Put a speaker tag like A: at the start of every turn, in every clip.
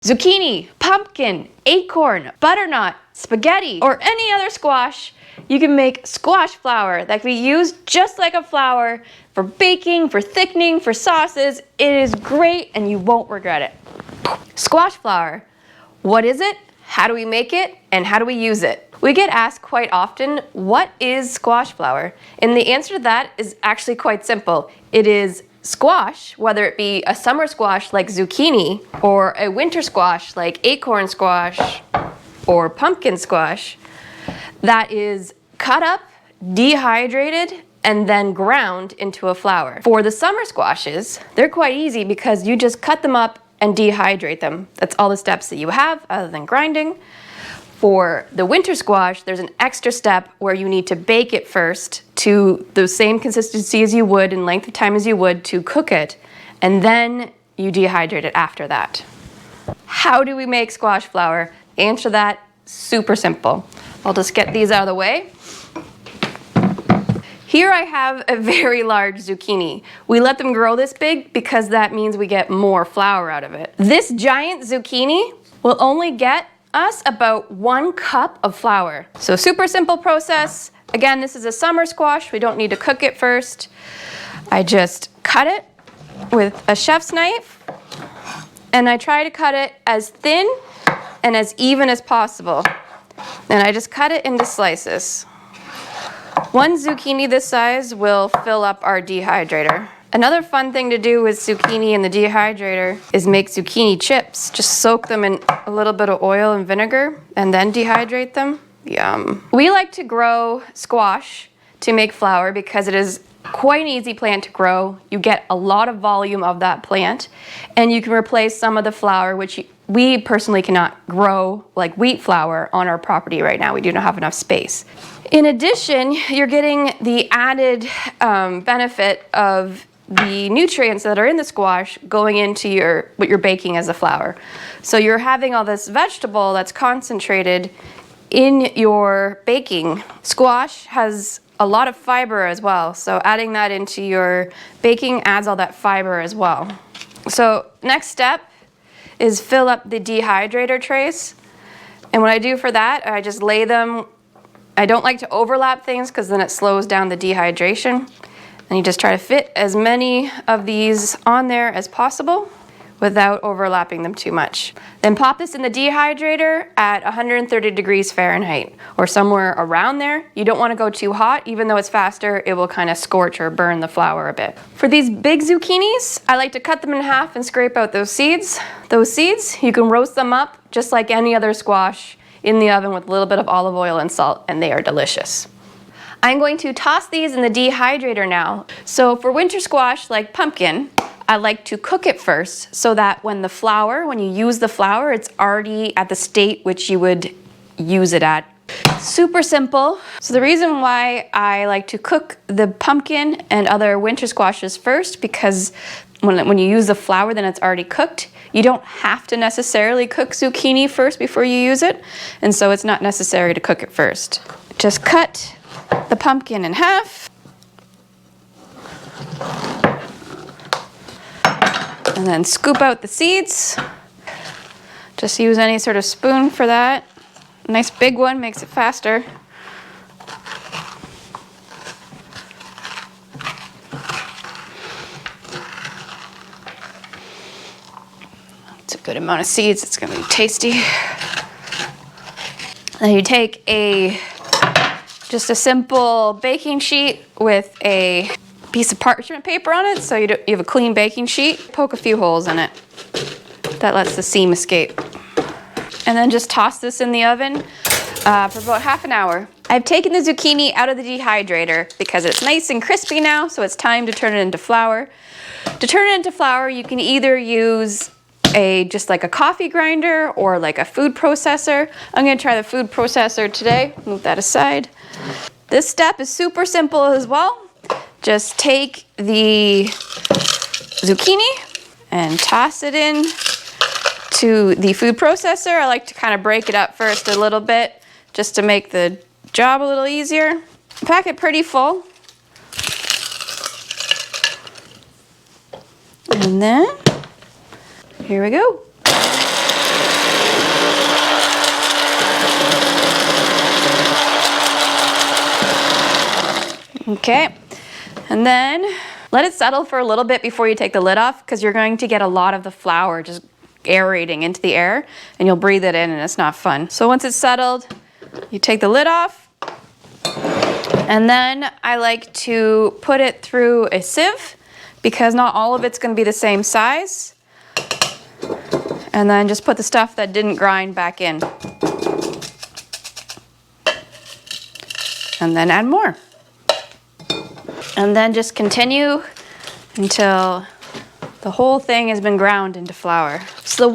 A: Zucchini, pumpkin, acorn, butternut, spaghetti, or any other squash, you can make squash flour that can be used just like a flour for baking, for thickening, for sauces. It is great and you won't regret it. Squash flour. What is it? How do we make it? And how do we use it? We get asked quite often, what is squash flour? And the answer to that is actually quite simple. It is squash, whether it be a summer squash like zucchini, or a winter squash like acorn squash or pumpkin squash, that is cut up, dehydrated, and then ground into a flour. For the summer squashes, they're quite easy because you just cut them up and dehydrate them. That's all the steps that you have other than grinding. For the winter squash, there's an extra step where you need to bake it first to the same consistency as you would and length of time as you would to cook it, and then you dehydrate it after that. How do we make squash flour? Answer that, super simple. I'll just get these out of the way. Here I have a very large zucchini. We let them grow this big because that means we get more flour out of it. This giant zucchini will only get us about 1 cup of flour. So super simple process. Again, this is a summer squash. We don't need to cook it first. I just cut it with a chef's knife and I try to cut it as thin and as even as possible. And I just cut it into slices. 1 zucchini this size will fill up our dehydrator. Another fun thing to do with zucchini in the dehydrator is make zucchini chips. Just soak them in a little bit of oil and vinegar and then dehydrate them. Yum. We like to grow squash to make flour because it is quite an easy plant to grow. You get a lot of volume of that plant and you can replace some of the flour, which we personally cannot grow like wheat flour on our property right now. We do not have enough space. In addition, you're getting the added benefit of the nutrients that are in the squash going into what you're baking as a flour. So you're having all this vegetable that's concentrated in your baking. Squash has a lot of fiber as well, so adding that into your baking adds all that fiber as well. So next step is fill up the dehydrator trays. And what I do for that, I just lay them. I don't like to overlap things because then it slows down the dehydration. And you just try to fit as many of these on there as possible without overlapping them too much. Then pop this in the dehydrator at 130 degrees Fahrenheit or somewhere around there. You don't want to go too hot. Even though it's faster, it will kind of scorch or burn the flour a bit. For these big zucchinis, I like to cut them in half and scrape out those seeds. Those seeds, you can roast them up just like any other squash in the oven with a little bit of olive oil and salt, and they are delicious. I'm going to toss these in the dehydrator now. So for winter squash like pumpkin, I like to cook it first so that when you use the flour, it's already at the state which you would use it at. Super simple. So the reason why I like to cook the pumpkin and other winter squashes first, because when you use the flour, then it's already cooked. You don't have to necessarily cook zucchini first before you use it, and so it's not necessary to cook it first. Just cut the pumpkin in half. And then scoop out the seeds. Just use any sort of spoon for that. A nice big one makes it faster. That's a good amount of seeds. It's going to be tasty. Then you take just a simple baking sheet with a piece of parchment paper on it, so you have a clean baking sheet. Poke a few holes in it. That lets the seam escape. And then just toss this in the oven for about half an hour. I've taken the zucchini out of the dehydrator because it's nice and crispy now, so it's time to turn it into flour. To turn it into flour, you can either use just like a coffee grinder or like a food processor. I'm gonna try the food processor today. Move that aside. This step is super simple as well. Just take the zucchini and toss it in to the food processor. I like to kind of break it up first a little bit just to make the job a little easier. Pack it pretty full. And then, here we go. Okay, and then let it settle for a little bit before you take the lid off, because you're going to get a lot of the flour just aerating into the air and you'll breathe it in and it's not fun. So once it's settled, you take the lid off, and then I like to put it through a sieve because not all of it's going to be the same size. And then just put the stuff that didn't grind back in. And then add more. And then just continue until the whole thing has been ground into flour. So the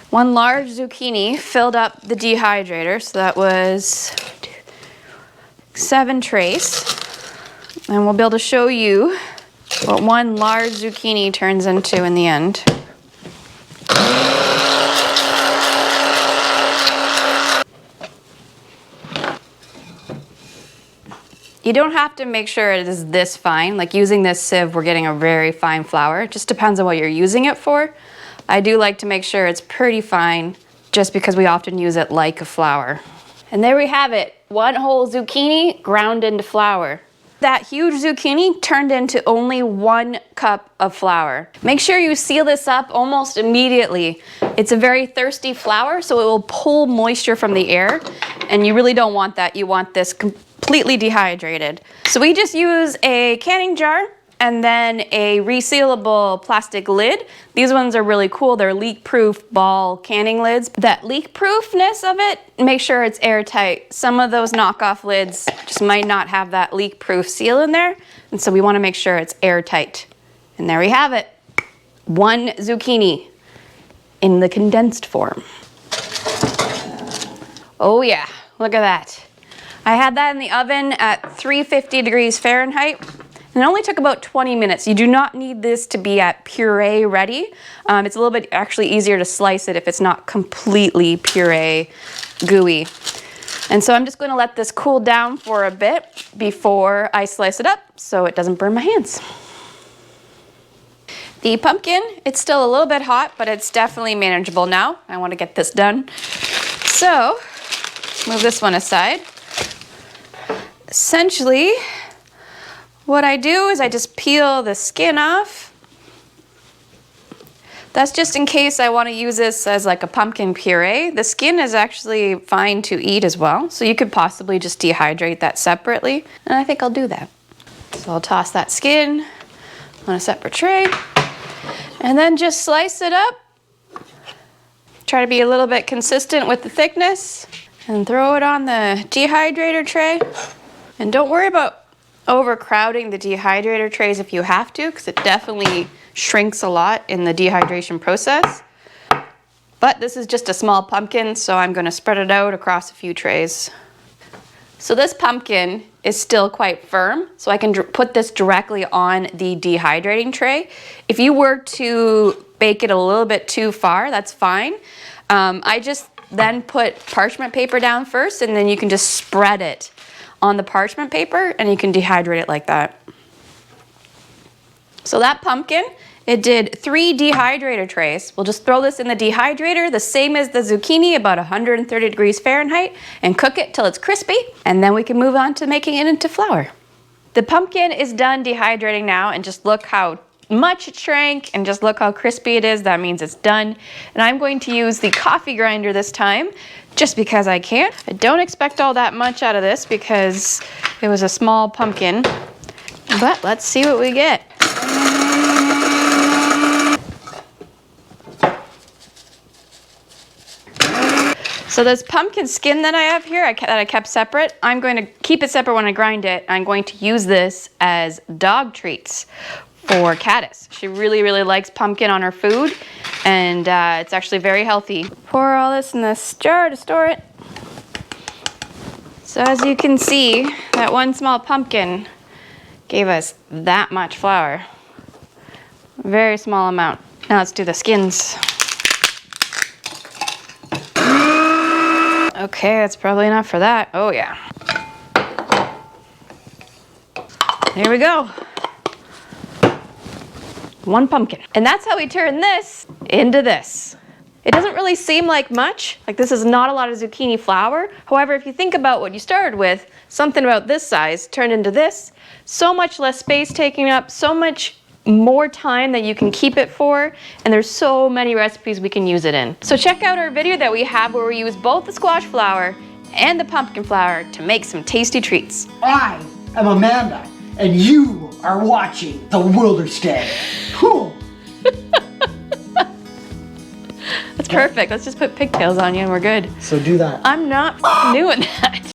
A: one large zucchini filled up the dehydrator. So that was 7 trays. And we'll be able to show you what one large zucchini turns into in the end. You don't have to make sure it is this fine. Like using this sieve, we're getting a very fine flour. It just depends on what you're using it for. I do like to make sure it's pretty fine just because we often use it like a flour. And there we have it. One whole zucchini ground into flour. That huge zucchini turned into only 1 cup of flour. Make sure you seal this up almost immediately. It's a very thirsty flour, so it will pull moisture from the air, and you really don't want that. You want this completely dehydrated. So we just use a canning jar and then a resealable plastic lid. These ones are really cool. They're leak-proof ball canning lids. That leak-proofness of it, make sure it's airtight. Some of those knockoff lids just might not have that leak-proof seal in there, and so we want to make sure it's airtight. And there we have it. 1 zucchini in the condensed form. Oh yeah, look at that. I had that in the oven at 350 degrees Fahrenheit. And it only took about 20 minutes. You do not need this to be at puree ready. It's a little bit actually easier to slice it if it's not completely puree gooey. And so I'm just going to let this cool down for a bit before I slice it up so it doesn't burn my hands. The pumpkin, it's still a little bit hot, but it's definitely manageable now. I want to get this done. So, move this one aside. Essentially, what I do is I just peel the skin off. That's just in case I want to use this as like a pumpkin puree. The skin is actually fine to eat as well, so you could possibly just dehydrate that separately, and I think I'll do that. So I'll toss that skin on a separate tray, and then just slice it up. Try to be a little bit consistent with the thickness, and throw it on the dehydrator tray. And don't worry about overcrowding the dehydrator trays if you have to, because it definitely shrinks a lot in the dehydration process. But this is just a small pumpkin, so I'm going to spread it out across a few trays. So this pumpkin is still quite firm, so I can put this directly on the dehydrating tray. If you were to bake it a little bit too far, that's fine. I just then put parchment paper down first, and then you can just spread it on the parchment paper and you can dehydrate it like that. So that pumpkin, it did 3 dehydrator trays. We'll just throw this in the dehydrator, the same as the zucchini, about 130 degrees Fahrenheit, and cook it till it's crispy, and then we can move on to making it into flour. The pumpkin is done dehydrating now, and just look how much it shrank, and just look how crispy it is. That means it's done. And I'm going to use the coffee grinder this time, just because I can. I don't expect all that much out of this because it was a small pumpkin, but let's see what we get. So this pumpkin skin that I have here, that I kept separate, I'm going to keep it separate when I grind it. I'm going to use this as dog treats for Caddis. She really, really likes pumpkin on her food, and it's actually very healthy. Pour all this in this jar to store it. So as you can see, that one small pumpkin gave us that much flour. Very small amount. Now let's do the skins. Okay, that's probably enough for that. Oh yeah. There we go. 1 pumpkin. And that's how we turn this into this. It doesn't really seem like much, like this is not a lot of zucchini flour. However, if you think about what you started with, something about this size turned into this, so much less space taking up, so much more time that you can keep it for, and there's so many recipes we can use it in. So check out our video that we have where we use both the squash flour and the pumpkin flour to make some tasty treats.
B: I am Amanda, and you are watching the Wilderstead. Cool.
A: That's perfect. Let's just put pigtails on you and we're good.
B: So do that.
A: I'm not doing that.